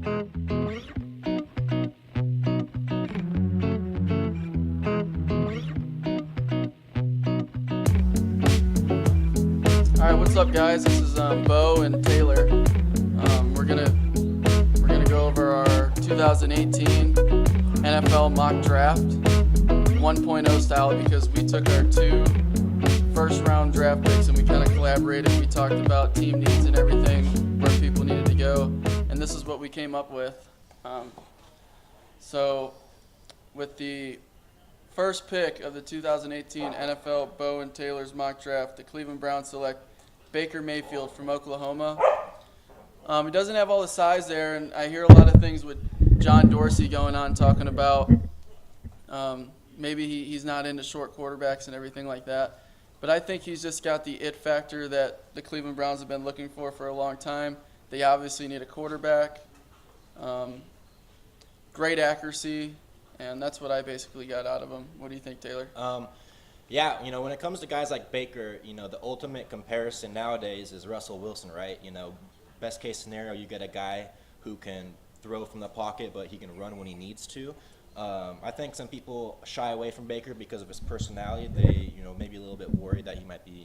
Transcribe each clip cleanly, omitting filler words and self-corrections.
All right, what's up, guys? This is Bo and Taylor. We're gonna go over our 2018 NFL mock draft 1.0 style because we took our two first-round draft picks and we kind of collaborated. We talked about team needs and everything, where people needed to go, and this is what we came up with. So, with the first pick of the 2018 NFL Bo and Taylor's mock draft, the Cleveland Browns select Baker Mayfield from Oklahoma. He doesn't have all the size there, and I hear a lot of things with John Dorsey going on talking about maybe he's not into short quarterbacks and everything like that. But I think he's just got the it factor that the Cleveland Browns have been looking for a long time. They obviously need a quarterback, great accuracy, and that's what I basically got out of him. What do you think, Taylor? Yeah, when it comes to guys like Baker, the ultimate comparison nowadays is Russell Wilson, right? Best case scenario, you get a guy who can throw from the pocket, but he can run when he needs to. I think some people shy away from Baker because of his personality. They, maybe a little bit worried that he might be,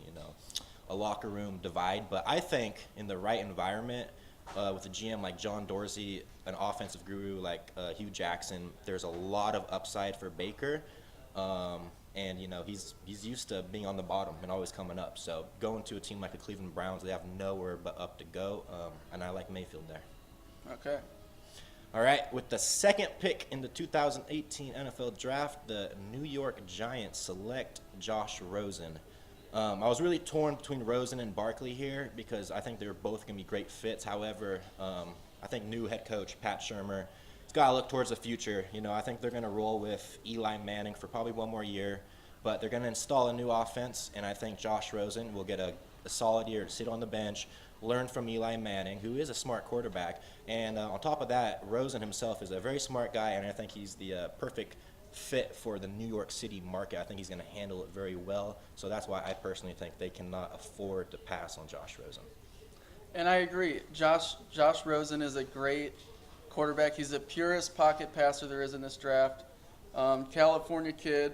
a locker room divide. But I think in the right environment, with a GM like John Dorsey, an offensive guru like Hugh Jackson, there's a lot of upside for Baker. And he's used to being on the bottom and always coming up. So going to a team like the Cleveland Browns, they have nowhere but up to go. And I like Mayfield there. Okay. All right, with the second pick in the 2018 NFL Draft, the New York Giants select Josh Rosen. I was really torn between Rosen and Barkley here because I think they're both going to be great fits. However, I think new head coach Pat Shurmur, he's got to look towards the future. I think they're going to roll with Eli Manning for probably one more year, but they're going to install a new offense, and I think Josh Rosen will get a solid year to sit on the bench, learn from Eli Manning, who is a smart quarterback. And on top of that, Rosen himself is a very smart guy, and I think he's the perfect fit for the New York City market. I think he's going to handle it very well. So that's why I personally think they cannot afford to pass on Josh Rosen. And I agree. Josh Rosen is a great quarterback. He's the purest pocket passer there is in this draft. California kid.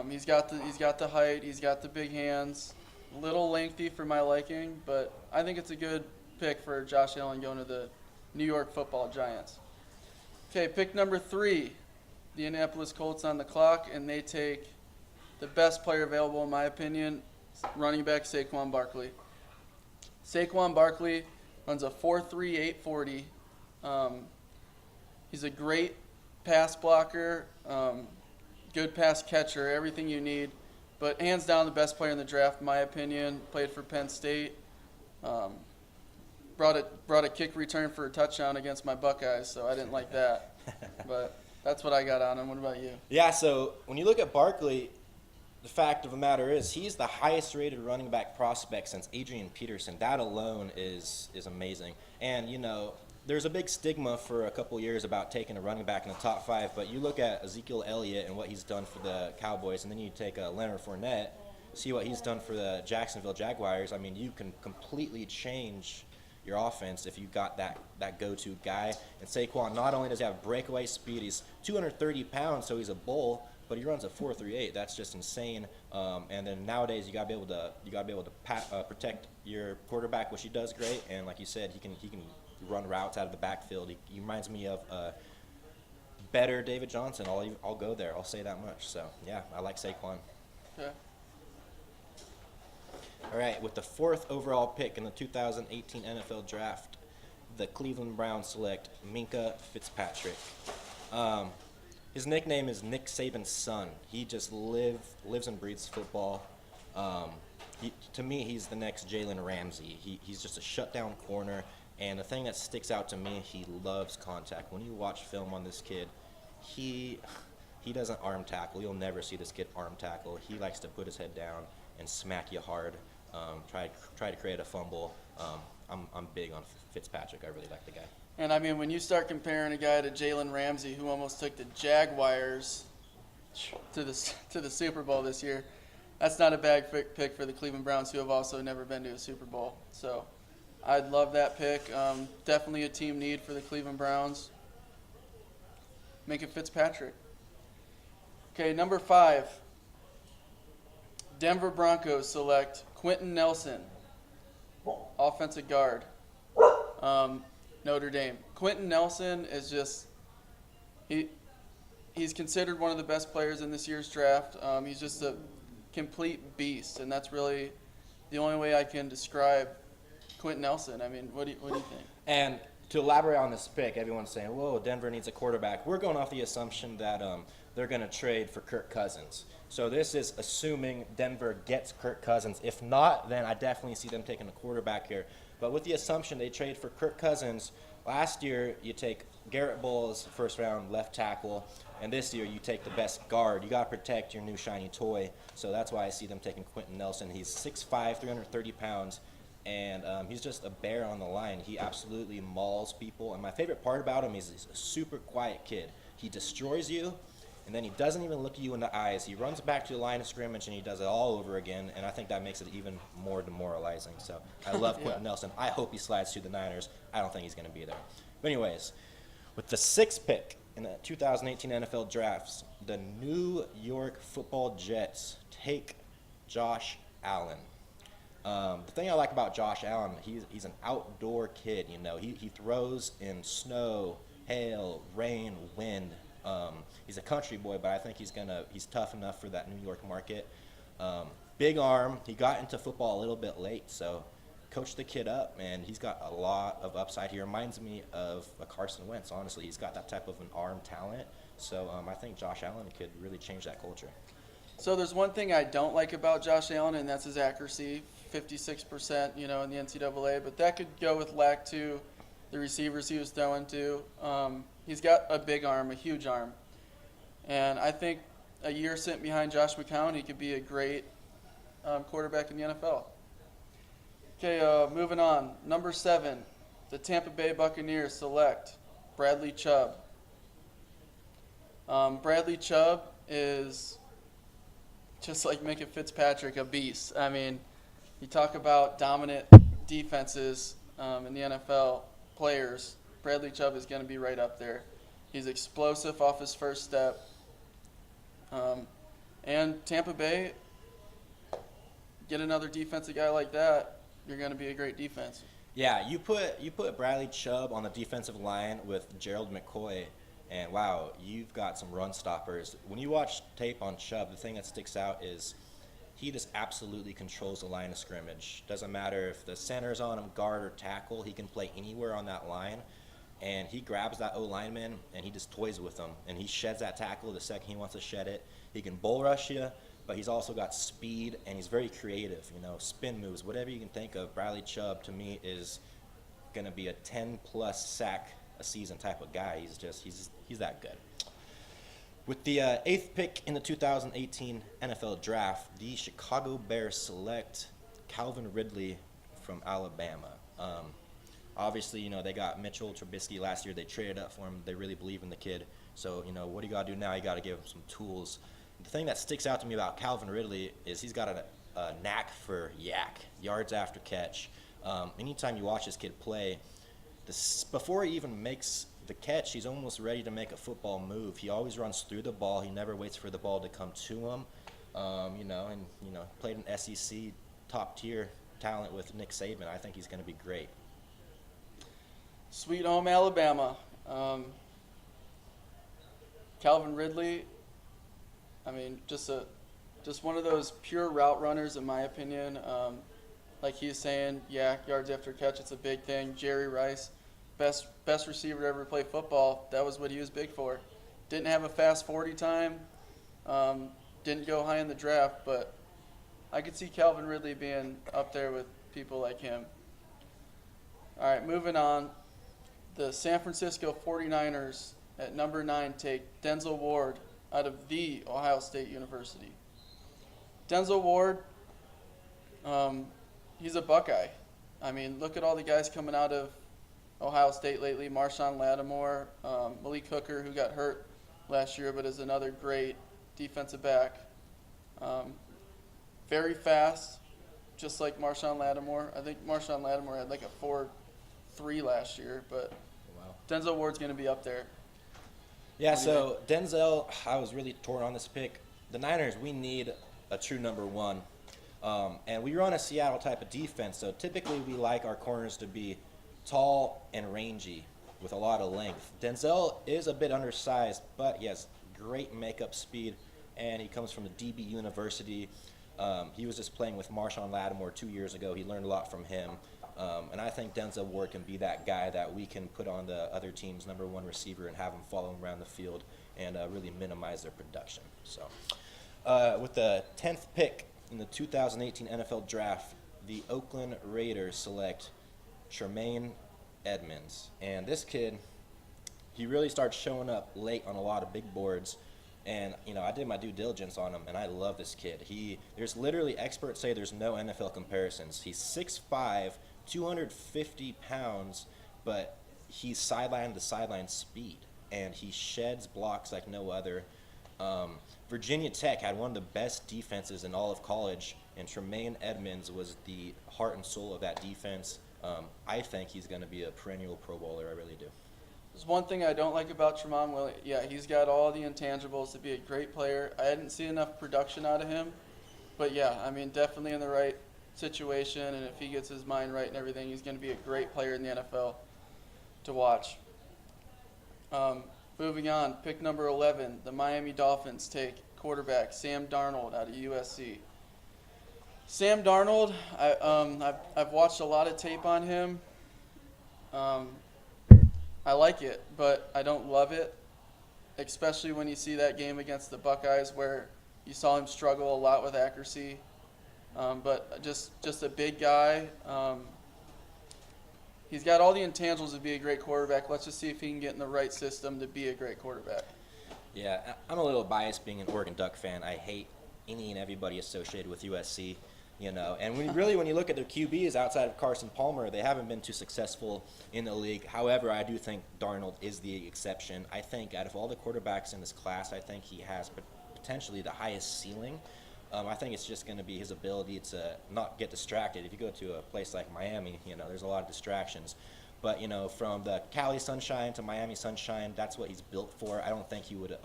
He's got the height. He's got the big hands. A little lengthy for my liking, but I think it's a good pick for Josh Allen going to the New York Football Giants. Okay, pick number 3, the Indianapolis Colts on the clock, and they take the best player available, in my opinion, running back Saquon Barkley. Saquon Barkley runs a 4.38 40. He's a great pass blocker, good pass catcher, everything you need. But hands down the best player in the draft, in my opinion. Played for Penn State. Brought a kick return for a touchdown against my Buckeyes, so I didn't like that. But that's what I got on him. What about you? Yeah, so when you look at Barkley, the fact of the matter is he's the highest rated running back prospect since Adrian Peterson. That alone is amazing. And, there's a big stigma for a couple years about taking a running back in the top 5, but you look at Ezekiel Elliott and what he's done for the Cowboys, and then you take Leonard Fournette, see what he's done for the Jacksonville Jaguars. I mean, you can completely change your offense if you got that go-to guy. And Saquon, not only does he have breakaway speed, he's 230 pounds, so he's a bull, but he runs a 4.38. That's just insane. And then nowadays you gotta be able to protect your quarterback, which he does great. And like you said, he can run routes out of the backfield. He reminds me of better David Johnson. I'll go there. I'll say that much. So yeah, I like Saquon. Okay. All right, with the 4th overall pick in the 2018 NFL Draft, the Cleveland Browns select Minkah Fitzpatrick. His nickname is Nick Saban's son. He just lives and breathes football. To me, he's the next Jalen Ramsey. He's just a shutdown corner. And the thing that sticks out to me, he loves contact. When you watch film on this kid, he doesn't arm tackle. You'll never see this kid arm tackle. He likes to put his head down and smack you hard, try to create a fumble. I'm big on Fitzpatrick. I really like the guy. And, I mean, when you start comparing a guy to Jalen Ramsey, who almost took the Jaguars to the Super Bowl this year, that's not a bad pick for the Cleveland Browns, who have also never been to a Super Bowl. So I'd love that pick. Definitely a team need for the Cleveland Browns. Make it Fitzpatrick. Okay, number 5. Denver Broncos select Quentin Nelson, offensive guard, Notre Dame. Quentin Nelson is just he's considered one of the best players in this year's draft. He's just a complete beast, and that's really the only way I can describe Quentin Nelson. I mean, what do you think? And to elaborate on this pick, everyone's saying, whoa, Denver needs a quarterback. We're going off the assumption that they're going to trade for Kirk Cousins. So this is assuming Denver gets Kirk Cousins. If not, then I definitely see them taking a quarterback here. But with the assumption they trade for Kirk Cousins, last year you take Garrett Bowles, first round left tackle, and this year you take the best guard. You got to protect your new shiny toy. So that's why I see them taking Quentin Nelson. He's 6'5", 330 pounds. And he's just a bear on the line. He absolutely mauls people. And my favorite part about him is he's a super quiet kid. He destroys you, and then he doesn't even look you in the eyes. He runs back to the line of scrimmage, and he does it all over again. And I think that makes it even more demoralizing. So I love Yeah. Quentin Nelson. I hope he slides to the Niners. I don't think he's going to be there. But anyways, with the 6th pick in the 2018 NFL drafts, the New York Football Jets take Josh Allen. The thing I like about Josh Allen, he's an outdoor kid. You know, he throws in snow, hail, rain, wind. He's a country boy, but I think he's tough enough for that New York market. Big arm. He got into football a little bit late, so coach the kid up, and he's got a lot of upside. He reminds me of a Carson Wentz. Honestly, he's got that type of an arm talent. So I think Josh Allen could really change that culture. So there's one thing I don't like about Josh Allen, and that's his accuracy, 56%, in the NCAA. But that could go with lack to the receivers he was throwing to. He's got a big arm, a huge arm. And I think a year sent behind Josh McCown, he could be a great quarterback in the NFL. Okay, moving on. Number 7, the Tampa Bay Buccaneers select Bradley Chubb. Bradley Chubb is, just like Minka Fitzpatrick, a beast. I mean, you talk about dominant defenses in the NFL, players, Bradley Chubb is going to be right up there. He's explosive off his first step. And Tampa Bay, get another defensive guy like that, you're going to be a great defense. Yeah, you put Bradley Chubb on the defensive line with Gerald McCoy, and wow, you've got some run stoppers. When you watch tape on Chubb, the thing that sticks out is he just absolutely controls the line of scrimmage. Doesn't matter if the center's on him, guard or tackle, he can play anywhere on that line. And he grabs that O-lineman and he just toys with them. And he sheds that tackle the second he wants to shed it. He can bull rush you, but he's also got speed and he's very creative. Spin moves, whatever you can think of. Bradley Chubb, to me, is going to be a 10-plus sack a season type of guy. He's that good. With the 8th pick in the 2018 NFL Draft, the Chicago Bears select Calvin Ridley from Alabama. Obviously, they got Mitchell Trubisky last year. They traded up for him. They really believe in the kid. So, what do you got to do now? You got to give him some tools. The thing that sticks out to me about Calvin Ridley is he's got a knack for yards after catch. Anytime you watch this kid play, before he even makes the catch, he's almost ready to make a football move. He always runs through the ball. He never waits for the ball to come to him. Played an SEC top-tier talent with Nick Saban. I think he's going to be great. Sweet home Alabama. Calvin Ridley, I mean, just one of those pure route runners, in my opinion. Like he's saying, yards after catch, it's a big thing. Jerry Rice, best receiver to ever play football. That was what he was big for. Didn't have a fast 40 time. Didn't go high in the draft, but I could see Calvin Ridley being up there with people like him. All right, moving on. The San Francisco 49ers at number 9 take Denzel Ward out of the Ohio State University. Denzel Ward, he's a Buckeye. I mean, look at all the guys coming out of Ohio State lately. Marshawn Lattimore, Malik Hooker, who got hurt last year but is another great defensive back. Very fast, just like Marshawn Lattimore. I think Marshawn Lattimore had like a 4.3 last year, but Wow. Denzel Ward's going to be up there. Yeah, What do you so Denzel, I was really torn on this pick. The Niners, we need a true number one. And we run a Seattle type of defense, so typically we like our corners to be tall and rangy with a lot of length. Denzel is a bit undersized, but he has great makeup speed, and he comes from the DB University. He was just playing with Marshawn Lattimore 2 years ago. He learned a lot from him. And I think Denzel Ward can be that guy that we can put on the other team's number one receiver and have him follow him around the field and really minimize their production. So, with the 10th pick in the 2018 NFL Draft, the Oakland Raiders select Tremaine Edmonds. And this kid, he really starts showing up late on a lot of big boards. And, I did my due diligence on him, and I love this kid. There's literally, experts say there's no NFL comparisons. He's 6'5", 250 pounds, but he's sideline to sideline speed, and he sheds blocks like no other. Virginia Tech had one of the best defenses in all of college, and Tremaine Edmonds was the heart and soul of that defense. I think he's going to be a perennial Pro Bowler. I really do. There's one thing I don't like about Tremont Williams. Yeah, he's got all the intangibles to be a great player. I didn't see enough production out of him. But, yeah, I mean, definitely in the right situation, and if he gets his mind right and everything, he's going to be a great player in the NFL to watch. Moving on, pick number 11, the Miami Dolphins take quarterback Sam Darnold out of USC. Sam Darnold, I've watched a lot of tape on him. I like it, but I don't love it, especially when you see that game against the Buckeyes where you saw him struggle a lot with accuracy. But just a big guy. He's got all the intangibles to be a great quarterback. Let's just see if he can get in the right system to be a great quarterback. Yeah, I'm a little biased being an Oregon Duck fan. I hate any and everybody associated with USC, And when you look at their QBs outside of Carson Palmer, they haven't been too successful in the league. However, I do think Darnold is the exception. I think out of all the quarterbacks in this class, I think he has potentially the highest ceiling. I think it's just going to be his ability to not get distracted. If you go to a place like Miami, there's a lot of distractions. But, from the Cali Sunshine to Miami Sunshine, that's what he's built for. I don't think he would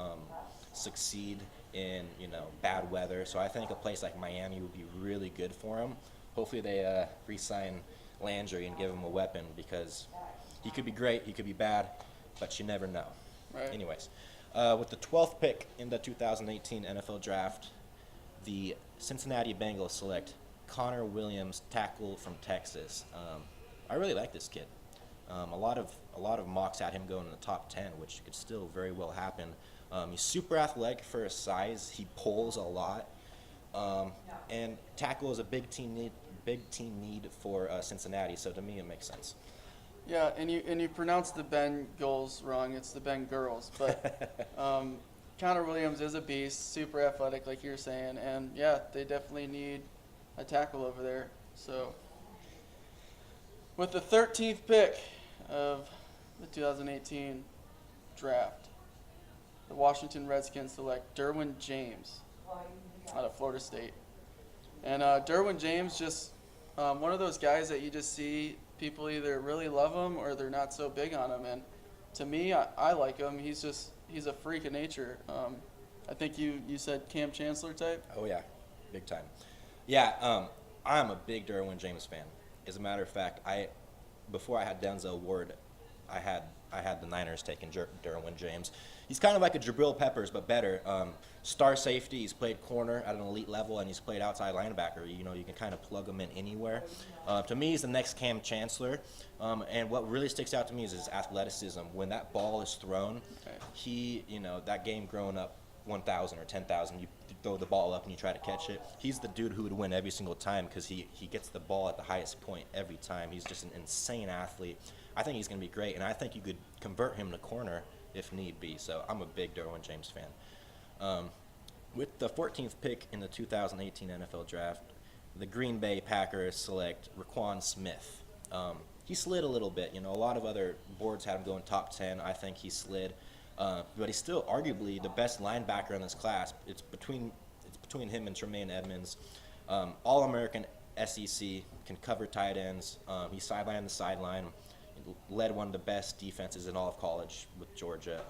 succeed in, bad weather. So I think a place like Miami would be really good for him. Hopefully they re-sign Landry and give him a weapon because he could be great, he could be bad, but you never know. Right. Anyways, with the 12th pick in the 2018 NFL Draft, the Cincinnati Bengals select Connor Williams, tackle from Texas. I really like this kid. A lot of mocks had him going in the top 10, which could still very well happen. He's super athletic for his size. He pulls a lot, and tackle is a big team need for Cincinnati. So to me, it makes sense. Yeah, and you pronounce the Bengals wrong. It's the Bengals, but Connor Williams is a beast, super athletic, like you're saying, and yeah, they definitely need a tackle over there. So, with the 13th pick of the 2018 draft, the Washington Redskins select Derwin James out of Florida State. And Derwin James, just one of those guys that you just see people either really love him or they're not so big on him. And to me, I like him. He's a freak of nature. I think you said Cam Chancellor type. Oh yeah, big time. Yeah, I'm a big Derwin James fan. As a matter of fact, before I had Denzel Ward, I had the Niners taking Derwin James. He's kind of like a Jabril Peppers, but better. Star safety. He's played corner at an elite level, and he's played outside linebacker. You can kind of plug him in anywhere. To me, he's the next Cam Chancellor. And what really sticks out to me is his athleticism. When that ball is thrown, that game growing up, 1,000 or 10,000, you throw the ball up and you try to catch it. He's the dude who would win every single time because he gets the ball at the highest point every time. He's just an insane athlete. I think he's going to be great, and I think you could convert him to corner if need be. So I'm a big Derwin James fan. With the 14th pick in the 2018 NFL Draft, the Green Bay Packers select Roquan Smith. He slid a little bit. A lot of other boards had him going top 10. I think he slid. But he's still arguably the best linebacker in this class. It's between him and Tremaine Edmonds. All-American SEC, can cover tight ends. He's sideline to sideline. Led one of the best defenses in all of college with Georgia.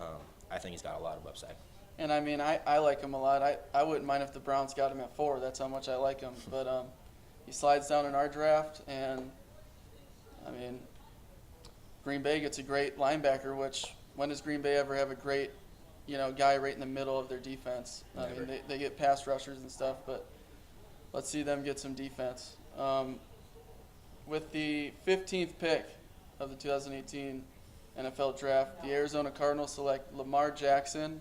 I think he's got a lot of upside. And I mean, I like him a lot. I wouldn't mind if the Browns got him at 4. That's how much I like him. But he slides down in our draft, and I mean, Green Bay gets a great linebacker. Which when does Green Bay ever have a great, guy right in the middle of their defense? I Never. mean, they get pass rushers and stuff, but let's see them get some defense. With the 15th pick of the 2018 NFL Draft, the Arizona Cardinals select Lamar Jackson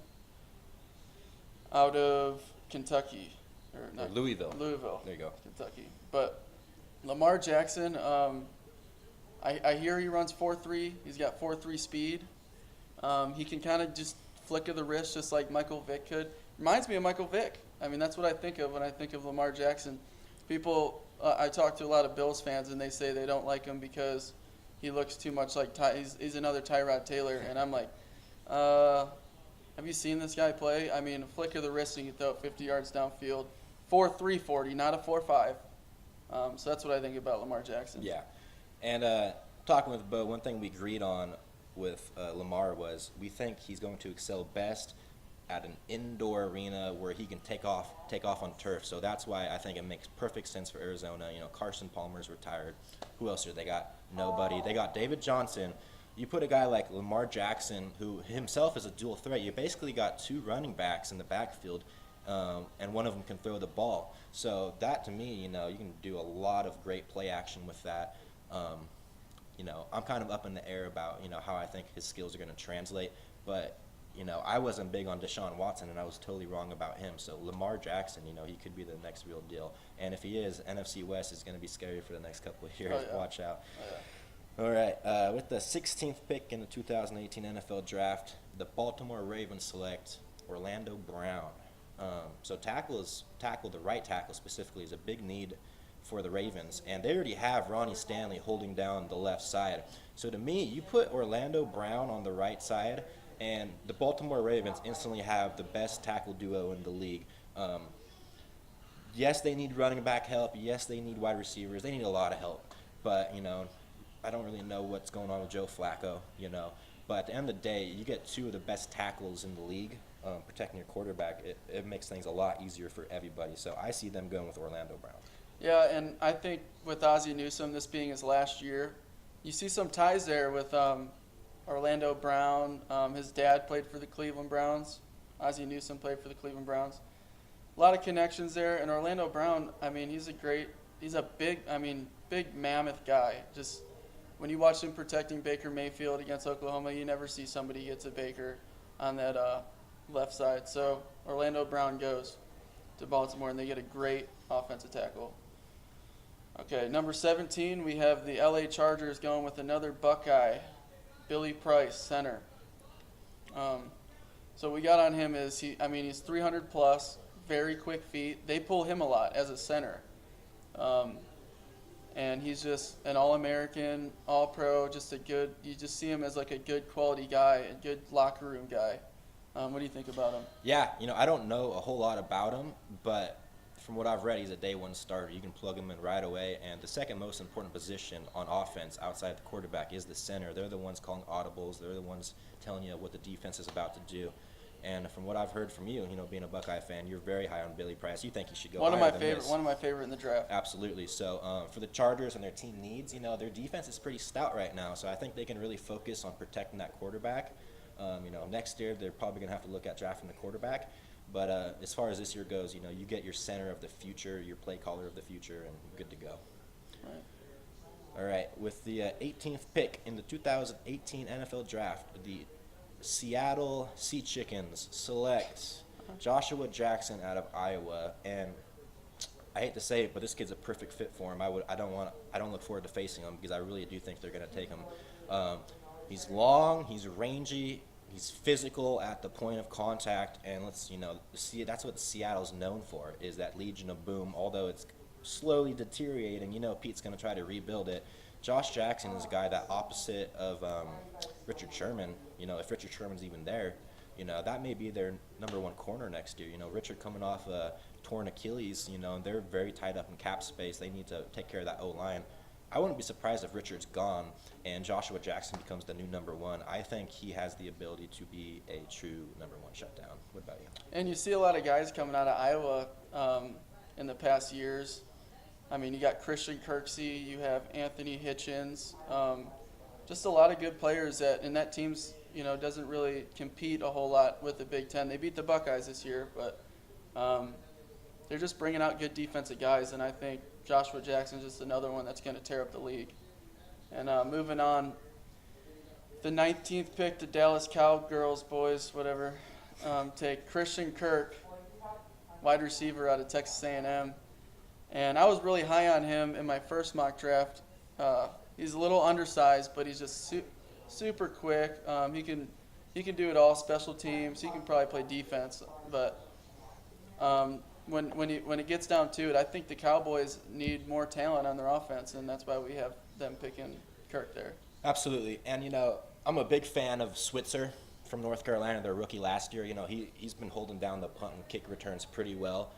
out of Kentucky. Or Or not, Louisville. Louisville, There you go. Kentucky. But Lamar Jackson, I hear he runs 4.3. He's got 4.3 speed. He can kind of just flick of the wrist just like Michael Vick could. Reminds me of Michael Vick. I mean, that's what I think of when I think of Lamar Jackson. People, I talk to a lot of Bills fans, and they say they don't like him because he looks too much like he's another Tyrod Taylor. And I'm like, have you seen this guy play? I mean, a flick of the wrist and you throw it 50 yards downfield. 4.3 40, not a 4.5. So that's what I think about Lamar Jackson. Yeah. And talking with Bo, one thing we agreed on with Lamar was we think he's going to excel best at an indoor arena where he can take off on turf. So that's why I think it makes perfect sense for Arizona. Carson Palmer's retired. Who else are they got? Nobody. They got David Johnson. You put a guy like Lamar Jackson, who himself is a dual threat. You basically got 2 running backs in the backfield, and one of them can throw the ball. So that, to me, you can do a lot of great play action with that. I'm kind of up in the air about, how I think his skills are going to translate. But, I wasn't big on Deshaun Watson, and I was totally wrong about him. So Lamar Jackson, he could be the next real deal. And if he is, NFC West is going to be scary for the next couple of years. Oh, yeah. Watch out. Oh, yeah. All right, with the 16th pick in the 2018 NFL Draft, the Baltimore Ravens select Orlando Brown. So the right tackle specifically, is a big need for the Ravens, and they already have Ronnie Stanley holding down the left side. So to me, you put Orlando Brown on the right side, and the Baltimore Ravens instantly have the best tackle duo in the league. Yes, they need running back help. Yes, they need wide receivers. They need a lot of help. But, I don't really know what's going on with Joe Flacco, But at the end of the day, you get 2 of the best tackles in the league protecting your quarterback. It makes things a lot easier for everybody. So I see them going with Orlando Brown. Yeah, and I think with Ozzie Newsome, this being his last year, you see some ties there with Orlando Brown. His dad played for the Cleveland Browns. Ozzie Newsome played for the Cleveland Browns. A lot of connections there. And Orlando Brown, I mean, he's a big mammoth guy. Just when you watch him protecting Baker Mayfield against Oklahoma, you never see somebody gets a Baker on that left side. So Orlando Brown goes to Baltimore, and they get a great offensive tackle. Okay, number 17, we have the LA Chargers going with another Buckeye, Billy Price, center. So we got on him is he's 300 plus, very quick feet. They pull him a lot as a center. And he's just an All-American, All-Pro, you just see him as like a good quality guy, a good locker room guy. What do you think about him? Yeah, I don't know a whole lot about him, but from what I've read, he's a day 1 starter. You can plug him in right away. And the second most important position on offense outside the quarterback is the center. They're the ones calling audibles. They're the ones telling you what the defense is about to do. And from what I've heard from you, being a Buckeye fan, you're very high on Billy Price. You think he should go One of higher my than favorite. this. One of my favorite in the draft. Absolutely. So for the Chargers and their team needs, their defense is pretty stout right now. So I think they can really focus on protecting that quarterback. Next year they're probably going to have to look at drafting the quarterback. But as far as this year goes, you get your center of the future, your play caller of the future, and you're good to go. Right. All right. With the 18th pick in the 2018 NFL Draft, the Seattle Sea Chickens select Joshua Jackson out of Iowa, and I hate to say it, but this kid's a perfect fit for him. I don't look forward to facing him because I really do think they're going to take him. He's long, he's rangy, he's physical at the point of contact, and that's what Seattle's known for, is that Legion of Boom. Although it's slowly deteriorating, Pete's going to try to rebuild it. Josh Jackson is a guy that opposite of Richard Sherman, if Richard Sherman's even there, that may be their number one corner next year. Richard coming off a torn Achilles, and they're very tied up in cap space. They need to take care of that O-line. I wouldn't be surprised if Richard's gone and Joshua Jackson becomes the new number one. I think he has the ability to be a true number one shutdown. What about you? And you see a lot of guys coming out of Iowa in the past years. I mean, you got Christian Kirksey, you have Anthony Hitchens, just a lot of good players and that team's, doesn't really compete a whole lot with the Big Ten. They beat the Buckeyes this year, but they're just bringing out good defensive guys, and I think Joshua Jackson's just another one that's going to tear up the league. And moving on, the 19th pick, the Dallas Cowgirls, boys, whatever, take Christian Kirk, wide receiver out of Texas A&M. And I was really high on him in my first mock draft. He's a little undersized, but he's just super quick. He can do it all, special teams. He can probably play defense, but when it gets down to it, I think the Cowboys need more talent on their offense, and that's why we have them picking Kirk there. Absolutely. And, I'm a big fan of Switzer from North Carolina, their rookie last year. He's been holding down the punt and kick returns pretty well.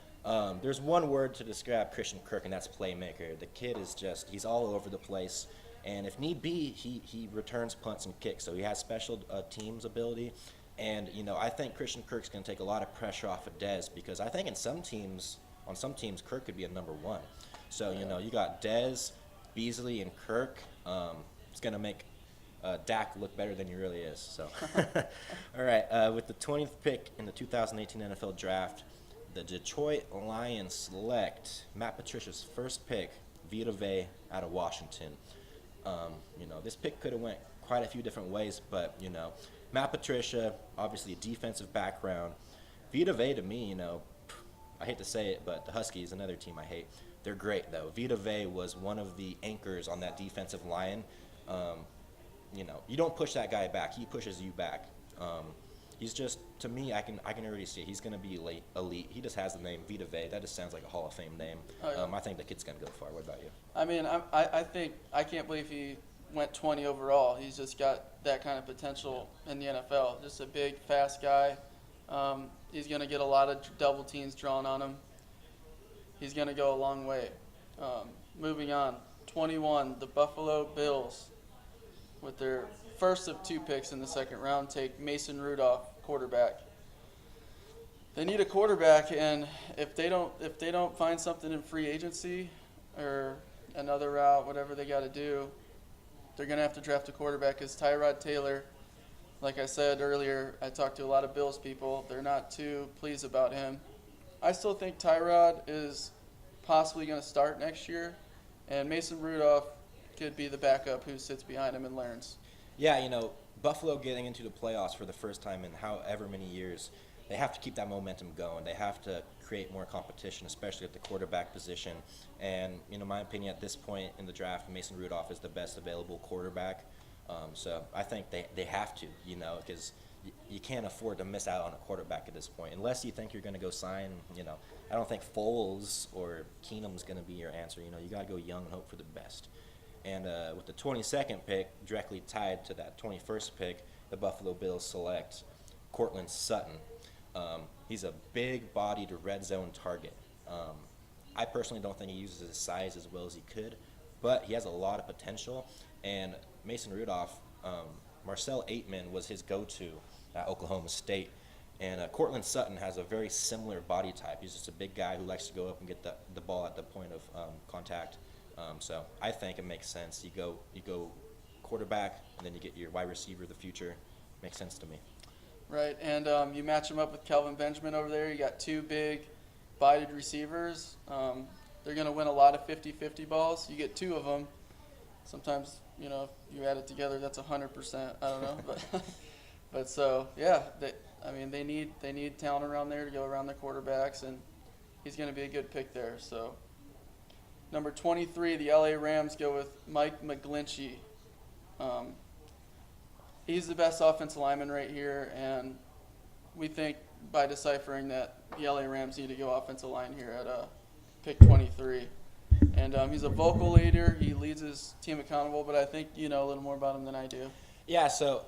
There's one word to describe Christian Kirk, and that's playmaker. The kid is he's all over the place. And if need be, he returns punts and kicks. So he has special teams ability. And, I think Christian Kirk's going to take a lot of pressure off of Dez, because I think on some teams, Kirk could be a number one. So, you got Dez, Beasley, and Kirk. It's going to make Dak look better than he really is. So, all right, with the 20th pick in the 2018 NFL Draft, the Detroit Lions select Matt Patricia's first pick, Vita Vea out of Washington. This pick could have went quite a few different ways, but, Matt Patricia, obviously a defensive background. Vita Vea, to me, I hate to say it, but the Huskies, another team I hate, they're great, though. Vita Vea was one of the anchors on that defensive line. You don't push that guy back. He pushes you back. He's just, to me, I can already see it. He's going to be elite. He just has the name Vita Vea. That just sounds like a Hall of Fame name. Oh, yeah. I think the kid's going to go far. What about you? I mean, I can't believe he went 20 overall. He's just got that kind of potential in the NFL. Just a big, fast guy. He's going to get a lot of double teams drawn on him. He's going to go a long way. Moving on, 21, the Buffalo Bills, with their first of two picks in the second round, take Mason Rudolph, quarterback. They need a quarterback, and if they don't find something in free agency or another route, whatever they got to do, they're going to have to draft a quarterback. Because Tyrod Taylor, like I said earlier, I talked to a lot of Bills people. They're not too pleased about him. I still think Tyrod is possibly going to start next year, and Mason Rudolph could be the backup who sits behind him and learns. Yeah, Buffalo getting into the playoffs for the first time in however many years, they have to keep that momentum going. They have to create more competition, especially at the quarterback position. And, in my opinion, at this point in the draft, Mason Rudolph is the best available quarterback. So I think they have to, because you can't afford to miss out on a quarterback at this point. Unless you think you're going to go sign, I don't think Foles or Keenum's going to be your answer. You got to go young and hope for the best. And with the 22nd pick, directly tied to that 21st pick, the Buffalo Bills select Courtland Sutton. He's a big-bodied red zone target. I personally don't think he uses his size as well as he could, but he has a lot of potential. And Mason Rudolph, Marcel Aitman was his go-to at Oklahoma State. And Courtland Sutton has a very similar body type. He's just a big guy who likes to go up and get the ball at the point of contact. So I think it makes sense. You go quarterback, and then you get your wide receiver of the future. Makes sense to me. Right, and you match him up with Kelvin Benjamin over there. You got two big, bodied receivers. They're going to win a lot of 50-50 balls. You get two of them. Sometimes, if you add it together, that's 100%. I don't know, but so yeah, they need talent around there to go around their quarterbacks, and he's going to be a good pick there. So number 23, the LA Rams go with Mike McGlinchey. He's the best offensive lineman right here, and we think by deciphering that the LA Rams need to go offensive line here at pick 23. And he's a vocal leader. He leads his team accountable, but I think you know a little more about him than I do. Yeah, so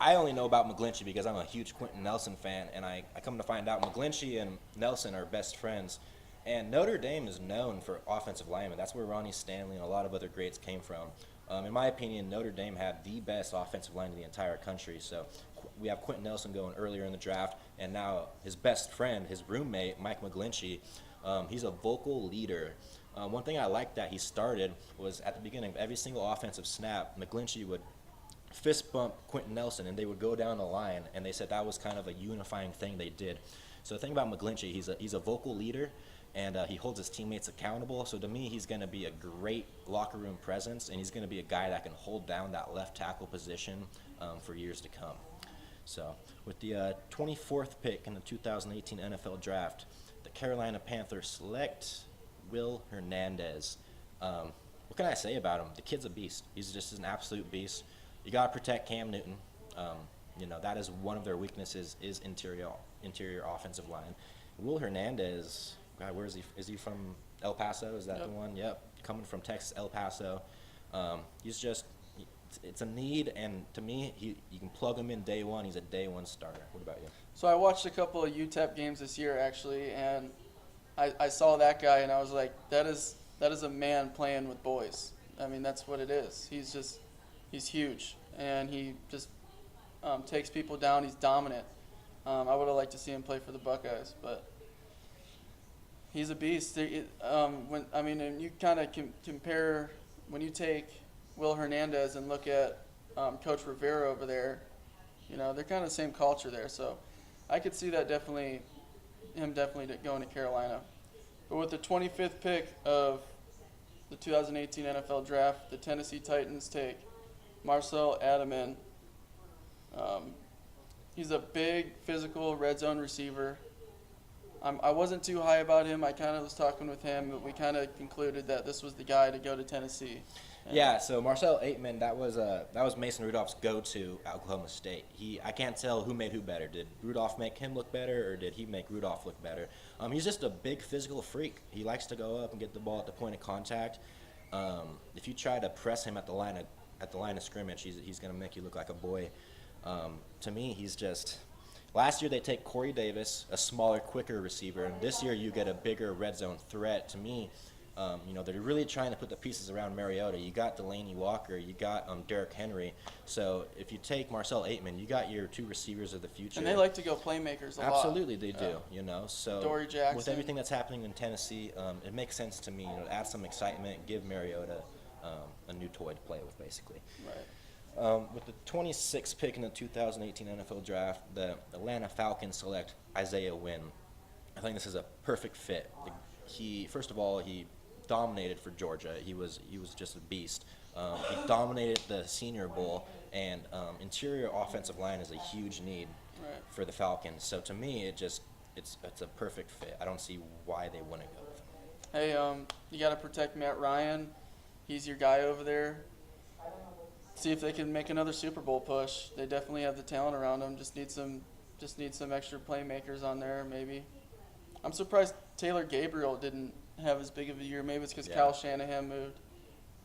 I only know about McGlinchey because I'm a huge Quentin Nelson fan, and I come to find out McGlinchey and Nelson are best friends. And Notre Dame is known for offensive linemen. That's where Ronnie Stanley and a lot of other greats came from. In my opinion, Notre Dame had the best offensive line in the entire country. So we have Quentin Nelson going earlier in the draft, and now his best friend, his roommate, Mike McGlinchey, he's a vocal leader. One thing I liked that he started was at the beginning of every single offensive snap, McGlinchey would fist bump Quentin Nelson, and they would go down the line, and they said that was kind of a unifying thing they did. So the thing about McGlinchey, he's a vocal leader, and he holds his teammates accountable. So to me, he's going to be a great locker room presence, and he's going to be a guy that can hold down that left tackle position for years to come. So with the 24th pick in the 2018 NFL Draft, the Carolina Panthers select Will Hernandez. What can I say about him? The kid's a beast. He's just an absolute beast. You got to protect Cam Newton. That is one of their weaknesses is interior offensive line. Will Hernandez, God, where is he? Is he from El Paso? Is that the one? Yep. Coming from Texas, El Paso. It's a need, and to me, you can plug him in day one. He's a day one starter. What about you? So I watched a couple of UTEP games this year, actually, and I saw that guy, and I was like, that is a man playing with boys. I mean, that's what it is. He's huge, and he just takes people down. He's dominant. I would have liked to see him play for the Buckeyes, but he's a beast. And you kind of compare when you take Will Hernandez and look at Coach Rivera over there. They're kind of the same culture there, so I could see that definitely going to Carolina. But with the 25th pick of the 2018 NFL Draft, the Tennessee Titans take Marcel Adaman. He's a big, physical, red zone receiver. I wasn't too high about him. I kind of was talking with him, but we kind of concluded that this was the guy to go to Tennessee. Yeah, so Marcel Aitman, that was Mason Rudolph's go-to at Oklahoma State. I can't tell who made who better. Did Rudolph make him look better, or did he make Rudolph look better? He's just a big physical freak. He likes to go up and get the ball at the point of contact. If you try to press him at the line of scrimmage, he's going to make you look like a boy. To me, he's just. Last year they take Corey Davis, a smaller, quicker receiver, and this year you get a bigger red zone threat. To me, they're really trying to put the pieces around Mariota. You got Delaney Walker, you got Derrick Henry. So if you take Marcel Aitman, you got your two receivers of the future. And they like to go playmakers a lot. Absolutely, they do. So Dory Jackson. With everything that's happening in Tennessee, it makes sense to me. Add some excitement, give Mariota a new toy to play with, basically. Right. With the 26th pick in the 2018 NFL Draft, the Atlanta Falcons select Isaiah Wynn. I think this is a perfect fit. First of all, he dominated for Georgia. He was just a beast. He dominated the Senior Bowl, and interior offensive line is a huge need for the Falcons. So to me, it's a perfect fit. I don't see why they wouldn't go with him. Hey, you got to protect Matt Ryan. He's your guy over there. See if they can make another Super Bowl push. They definitely have the talent around them. Just need some extra playmakers on there, maybe. I'm surprised Taylor Gabriel didn't have as big of a year. Maybe it's because Kyle Shanahan moved.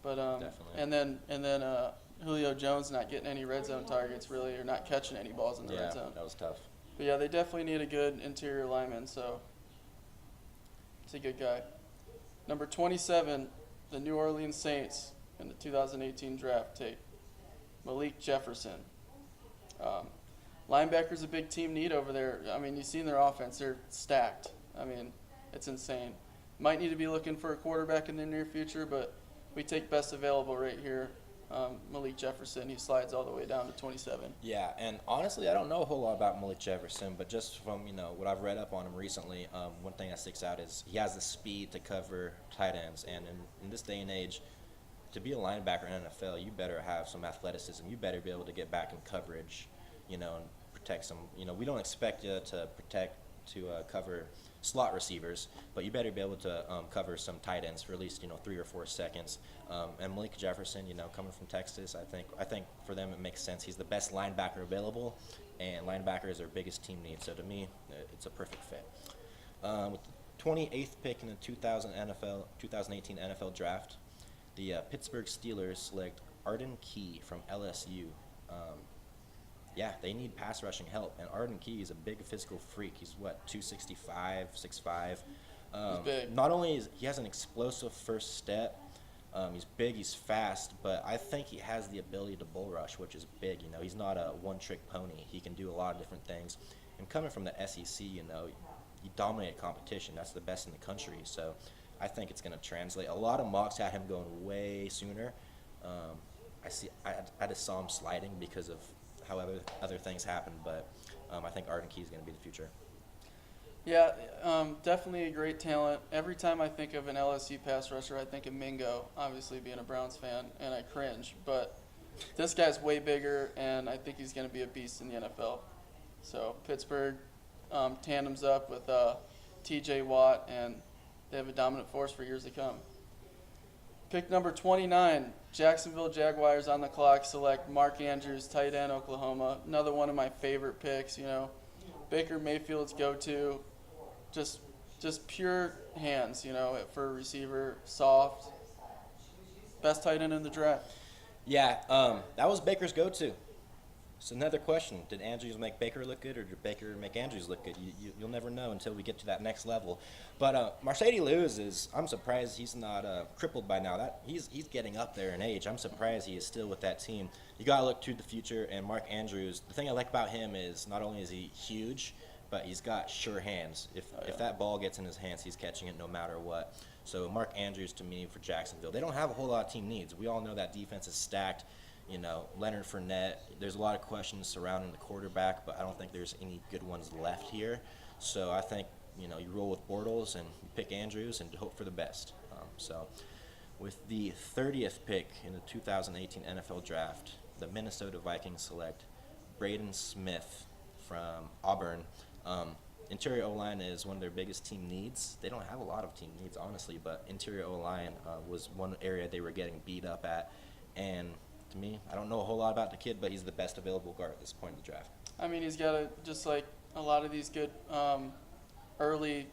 But definitely. and then Julio Jones not getting any red zone targets really, or not catching any balls in the red zone. That was tough. But yeah, they definitely need a good interior lineman. So it's a good guy. Number 27, the New Orleans Saints in the 2018 draft take Malik Jefferson. Linebacker's a big team need over there. I mean, you've seen their offense. They're stacked. I mean, it's insane. Might need to be looking for a quarterback in the near future, but we take best available right here. Malik Jefferson, he slides all the way down to 27. Yeah, and honestly, I don't know a whole lot about Malik Jefferson, but just from what I've read up on him recently, one thing that sticks out is he has the speed to cover tight ends, and in this day and age, to be a linebacker in NFL, you better have some athleticism. You better be able to get back in coverage, and protect some. We don't expect you to cover slot receivers, but you better be able to cover some tight ends for at least 3 or 4 seconds. And Malik Jefferson, coming from Texas, I think for them it makes sense. He's the best linebacker available, and linebacker is their biggest team need. So to me, it's a perfect fit. With the 28th pick in the 2018 NFL Draft, the Pittsburgh Steelers select Arden Key from LSU. yeah, they need pass rushing help. And Arden Key is a big physical freak. He's what, 265, 6'5". He's big. Not only is he has an explosive first step, he's big, he's fast, but I think he has the ability to bull rush, which is big. You know, he's not a one-trick pony. He can do a lot of different things. And coming from the SEC, you know, he dominated competition. That's the best in the country. So I think it's going to translate. A lot of mocks had him going way sooner. I just saw him sliding because of how other things happened, but I think Arden Key is going to be the future. Yeah, definitely a great talent. Every time I think of an LSU pass rusher, I think of Mingo, obviously being a Browns fan, and I cringe. But this guy's way bigger, and I think he's going to be a beast in the NFL. So Pittsburgh tandems up with T.J. Watt, and they have a dominant force for years to come. Pick number 29, Jacksonville Jaguars on the clock select Mark Andrews, tight end, Oklahoma. Another one of my favorite picks, you know. Baker Mayfield's go-to, just pure hands, you know, for a receiver, soft. Best tight end in the draft. Yeah, that was Baker's go-to. It's another question. Did Andrews make Baker look good, or did Baker make Andrews look good? You'll never know until we get to that next level. But Marcedes Lewis I'm surprised he's not crippled by now. He's getting up there in age. I'm surprised he is still with that team. You got to look to the future, and Mark Andrews, the thing I like about him is not only is he huge, but he's got sure hands. If that ball gets in his hands, he's catching it no matter what. So Mark Andrews, to me, for Jacksonville, they don't have a whole lot of team needs. We all know that defense is stacked. You know, Leonard Fournette, there's a lot of questions surrounding the quarterback, but I don't think there's any good ones left here. So I think, you know, you roll with Bortles and you pick Andrews and hope for the best. So with the 30th pick in the 2018 NFL Draft, the Minnesota Vikings select Braden Smith from Auburn. Interior O-line is one of their biggest team needs. They don't have a lot of team needs, honestly, but interior O-line was one area they were getting beat up at. And to me, I don't know a whole lot about the kid, but he's the best available guard at this point in the draft. I mean, he's got just like a lot of these good early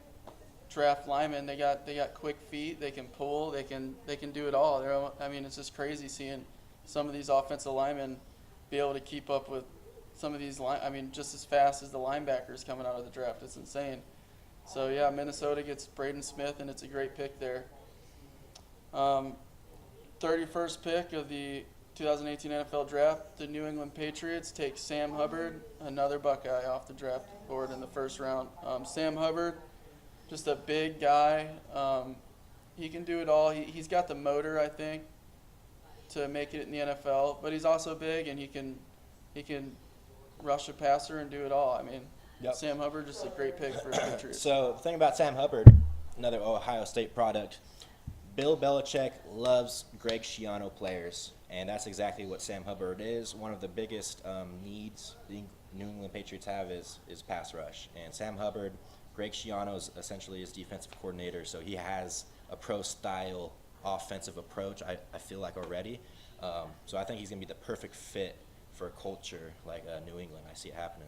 draft linemen. They got quick feet. They can pull. They can do it all. I mean, it's just crazy seeing some of these offensive linemen be able to keep up with some of these just as fast as the linebackers coming out of the draft. It's insane. So yeah, Minnesota gets Braden Smith, and it's a great pick there. 31st pick of the 2018 NFL Draft, the New England Patriots take Sam Hubbard, another Buckeye, off the draft board in the first round. Sam Hubbard, just a big guy. He can do it all. He's got the motor, I think, to make it in the NFL, but he's also big, and he can rush a passer and do it all. I mean, Yep. Sam Hubbard, just a great pick for the Patriots. So the thing about Sam Hubbard, another Ohio State product, Bill Belichick loves Greg Schiano players, and that's exactly what Sam Hubbard is. One of the biggest needs the New England Patriots have is pass rush. And Sam Hubbard, Greg Schiano is essentially his defensive coordinator, so he has a pro-style offensive approach, I feel like already. So I think he's going to be the perfect fit for a culture like New England. I see it happening.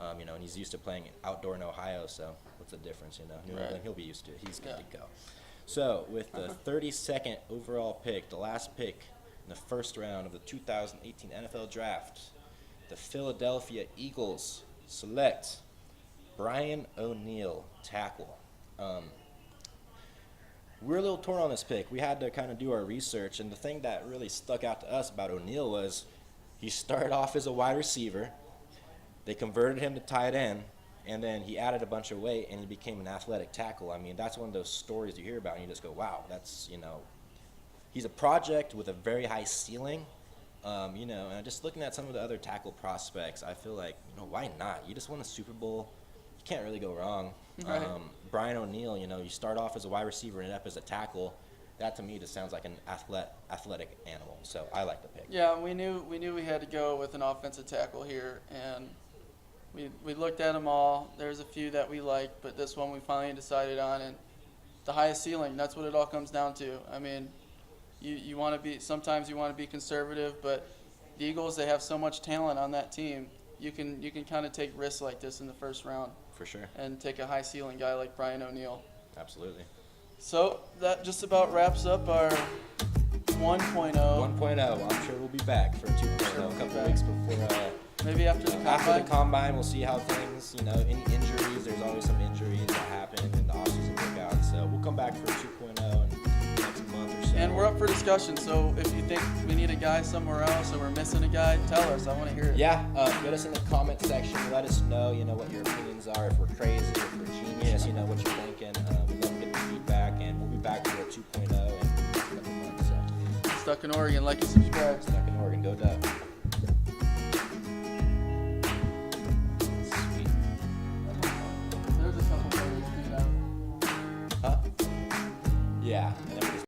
And he's used to playing outdoor in Ohio, so what's the difference? New England, he'll be used to it. He's good to go. So with the 32nd overall pick, the last pick in the first round of the 2018 NFL Draft, the Philadelphia Eagles select Brian O'Neill, tackle. We're a little torn on this pick. We had to kind of do our research, and the thing that really stuck out to us about O'Neill was he started off as a wide receiver. They converted him to tight end, and then he added a bunch of weight, and he became an athletic tackle. I mean, that's one of those stories you hear about, and you just go, wow, that's, he's a project with a very high ceiling. And just looking at some of the other tackle prospects, I feel like, why not? You just won a Super Bowl. You can't really go wrong. Right. Brian O'Neill, you start off as a wide receiver and end up as a tackle. That to me just sounds like an athletic animal. So I like the pick. Yeah, we knew we had to go with an offensive tackle here, and we looked at them all. There's a few that we liked, but this one we finally decided on, and the highest ceiling. That's what it all comes down to. I mean, you want to be, sometimes you want to be conservative, but the Eagles, they have so much talent on that team. You can kind of take risks like this in the first round. For sure. And take a high ceiling guy like Brian O'Neill. Absolutely. So that just about wraps up our 1.0. 1.0. I'm sure we'll be back for 2.0 a couple weeks before Maybe after the combine. After the combine, we'll see how things, any injuries. There's always some injuries that happen in the offseason workout. So we'll come back for 2.0 in the next month or so. And we're up for discussion. So if you think we need a guy somewhere else or we're missing a guy, tell us. I want to hear it. Yeah, get us in the comment section. Let us know, what your opinions are. If we're crazy, if we're genius, what you're thinking. We'd love to get the feedback, and we'll be back for a 2.0 in a couple months. So, Stuck in Oregon, like and subscribe. Stuck in Oregon, go Ducks. Sweet. There's a couple players beat out. Huh? Yeah.